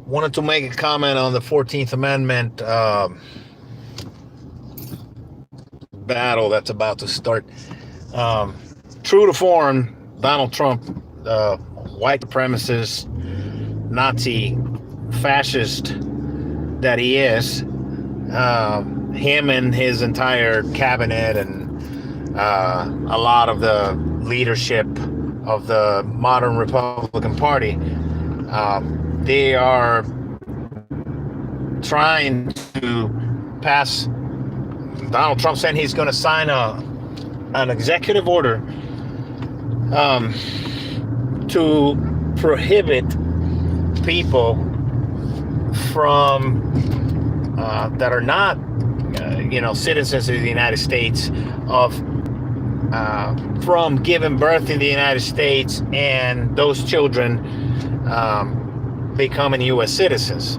Wanted to make a comment on the 14th Amendment battle that's about to start. Um, True to form, Donald Trump, white supremacist, Nazi, fascist that he is, him and his entire cabinet and a lot of the leadership of the modern Republican Party, they are trying to pass. Donald Trump said he's going to sign an executive order to prohibit people from that are not, citizens of the United States of from giving birth in the United States and those children becoming U.S. citizens.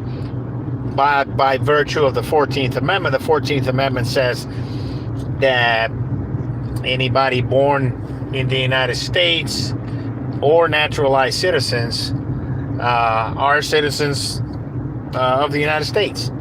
By virtue of the 14th Amendment, the 14th Amendment says that anybody born in the United States or naturalized citizens are citizens of the United States.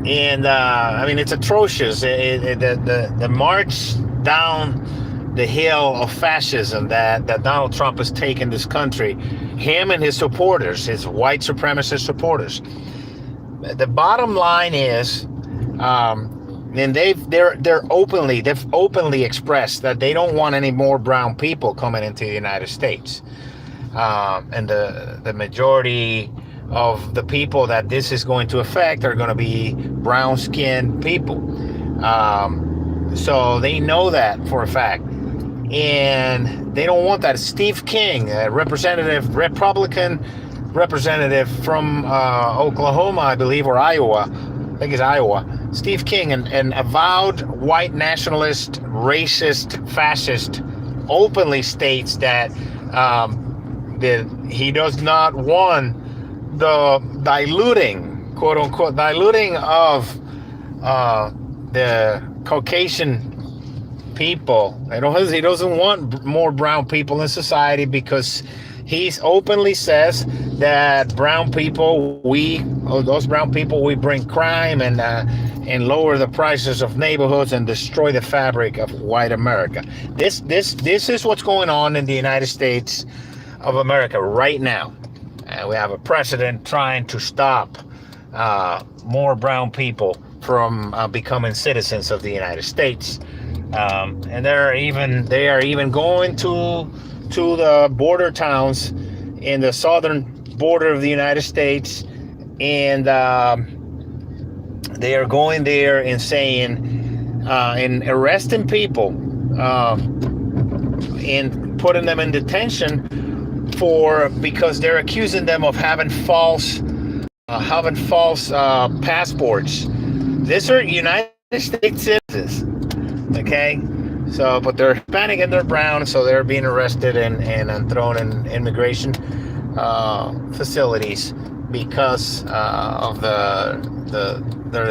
It's atrocious. The march down the hill of fascism that Donald Trump has taken this country, him and his supporters, his white supremacist supporters. The bottom line is, and they've openly expressed that they don't want any more brown people coming into the United States, and the majority of the people that this is going to affect are going to be brown-skinned people. So they know that for a fact, and they don't want that. Steve King, a Republican representative from Oklahoma, I believe, or Iowa. I think it's Iowa. Steve King, an avowed white nationalist, racist, fascist, openly states that he does not want the diluting, quote unquote, diluting of the Caucasian people. He doesn't want more brown people in society because he openly says that those brown people, we bring crime and lower the prices of neighborhoods and destroy the fabric of white America. This is what's going on in the United States of America right now. We have a president trying to stop more brown people from becoming citizens of the United States, and they are even going to the border towns in the southern border of the United States, and they are going there and saying and arresting people and putting them in detention because they're accusing them of having false passports. These are United States citizens, okay? So, but they're Hispanic and they're brown, so they're being arrested and thrown in immigration facilities because of their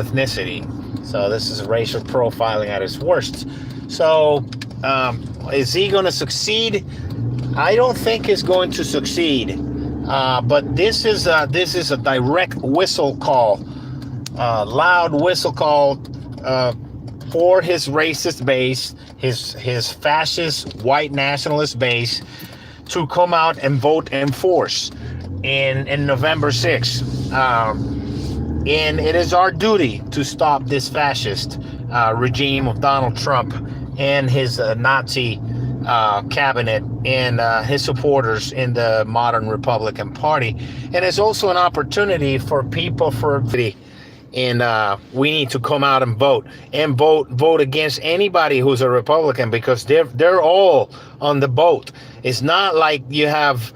ethnicity. So this is racial profiling at its worst. So is he going to succeed? I don't think he's going to succeed. But this is a direct whistle call, loud whistle call for his racist base, his fascist white nationalist base, to come out and vote in force in November 6th. And it is our duty to stop this fascist regime of Donald Trump and his Nazi cabinet and his supporters in the modern Republican Party. And it's also an opportunity for people and we need to come out and vote against anybody who's a Republican, because they're all on the boat. It's not like you have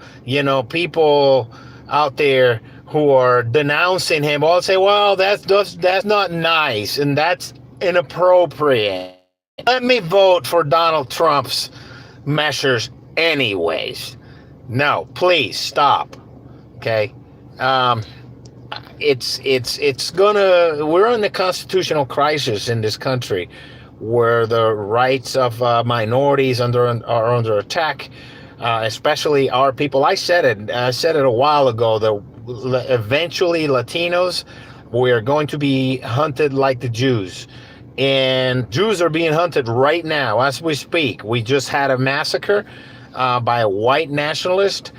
people out there who are denouncing him all say, well, that's not nice and that's inappropriate. Let me vote for Donald Trump's measures anyways. No, please stop. Okay. We're in a constitutional crisis in this country where the rights of minorities are under attack, especially our people. I said it. I said it a while ago. That eventually Latinos, we are going to be hunted like the Jews. And Jews are being hunted right now as we speak. We just had a massacre by a white nationalist.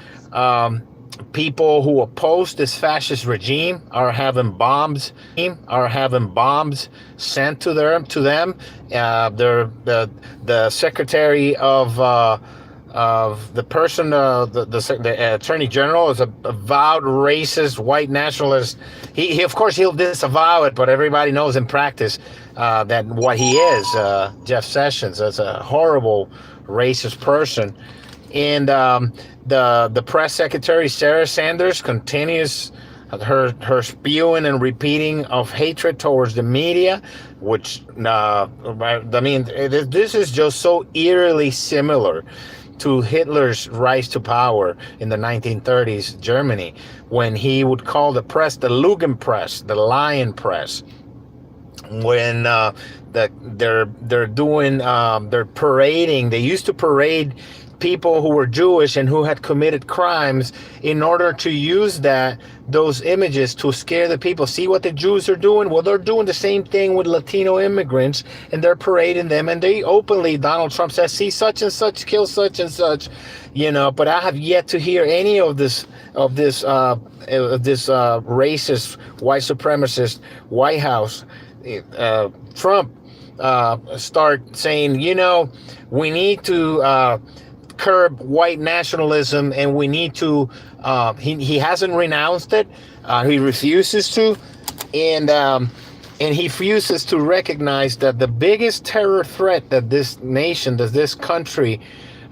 People who oppose this fascist regime are having bombs sent to them. The secretary of the person, the attorney general, is a avowed racist white nationalist. He of course he'll disavow it, but everybody knows in practice that what he is, Jeff Sessions, is a horrible racist person. And the press secretary, Sarah Sanders, continues her spewing and repeating of hatred towards the media, which, I mean, this is just so eerily similar to Hitler's rise to power in the 1930s Germany, when he would call the press the Lügenpresse, the lying press. When they're parading, they used to parade people who were Jewish and who had committed crimes in order to use those images to scare the people. See what the Jews are doing? Well, they're doing the same thing with Latino immigrants, and they're parading them. And they openly, Donald Trump says, see such and such, kill such and such, But I have yet to hear any of this racist, white supremacist White House, Trump, start saying, we need to curb white nationalism, and we need to he hasn't renounced it. He refuses to, and he refuses to recognize that the biggest terror threat that this nation, that this country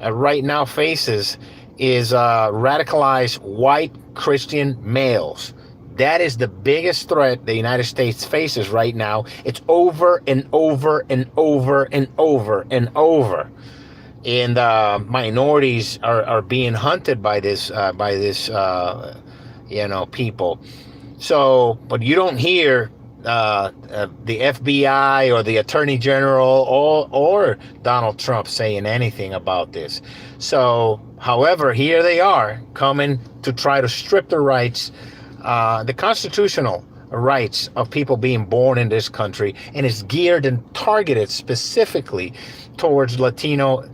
right now faces is radicalized white Christian males. That is the biggest threat the United States faces right now. It's over and over and over and over and over. And minorities are being hunted by this people. So, but you don't hear the FBI or the Attorney General or Donald Trump saying anything about this. So, however, here they are coming to try to strip the rights, the constitutional rights of people being born in this country, and it's geared and targeted specifically towards Latino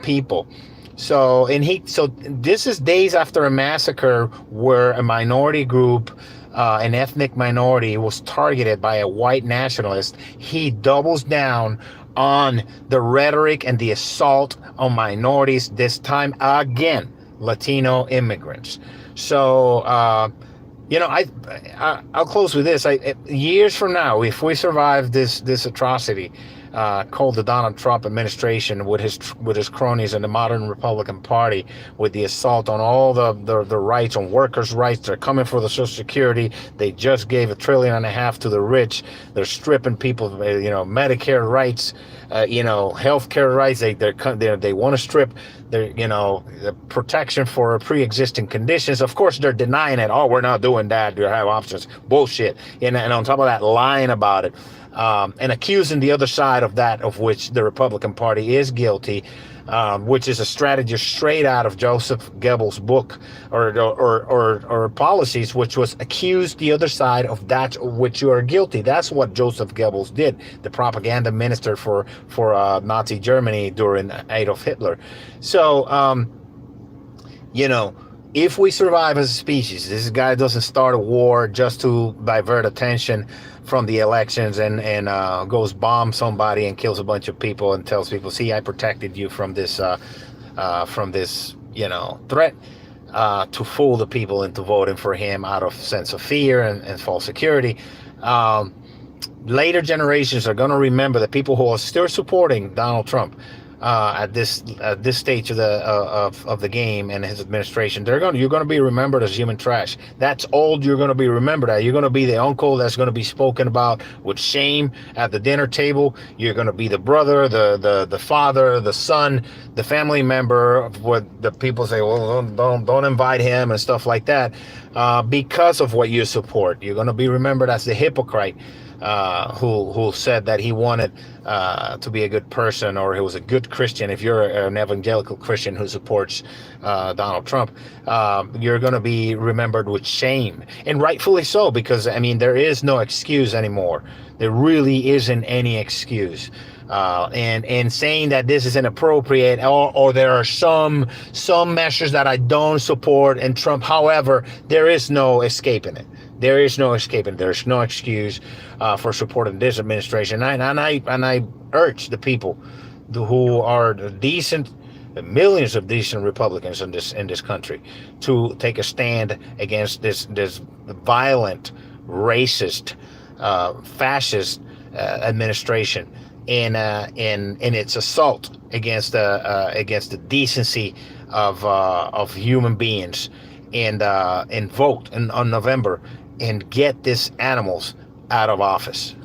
people. So this is days after a massacre where a minority group, an ethnic minority, was targeted by a white nationalist. He doubles down on the rhetoric and the assault on minorities, this time again, Latino immigrants. So I'll close with this. Years from now, if we survive this atrocity called the Donald Trump administration, with his cronies in the modern Republican Party, with the assault on all the rights, on workers' rights, they're coming for the Social Security. They just gave $1.5 trillion to the rich. They're stripping people, Medicare rights, healthcare rights. They want to strip the protection for pre-existing conditions. Of course, they're denying it. Oh, we're not doing that. You have options. Bullshit. And on top of that, lying about it. And accusing the other side of that, of which the Republican Party is guilty, which is a strategy straight out of Joseph Goebbels' book or policies, which was accuse the other side of that of which you are guilty. That's what Joseph Goebbels did, the propaganda minister for Nazi Germany during Adolf Hitler. So, if we survive as a species, this guy doesn't start a war just to divert attention from the elections and goes bomb somebody and kills a bunch of people and tells people, see, I protected you from this threat, to fool the people into voting for him out of sense of fear and false security. Later generations are going to remember the people who are still supporting Donald Trump at this stage of the game and his administration. You're going to be remembered as human trash. That's all you're going to be remembered as. You're going to be the uncle that's going to be spoken about with shame at the dinner table. You're going to be the brother, the father, the son, the family member of what the people say, well, don't invite him and stuff like that, because of what you support. You're going to be remembered as the hypocrite who said that he wanted to be a good person, or he was a good Christian. If you're an evangelical Christian who supports Donald Trump, you're going to be remembered with shame, and rightfully so, because I mean there is no excuse anymore. There really isn't any excuse. And saying that this is inappropriate, or there are some measures that I don't support in Trump. However, there is no escaping it. There is no escaping. There's no excuse for supporting this administration. And I urge the people who are decent, millions of decent Republicans in this country, to take a stand against this violent, racist, fascist administration in its assault against the decency of human beings, and vote on November and get these animals out of office.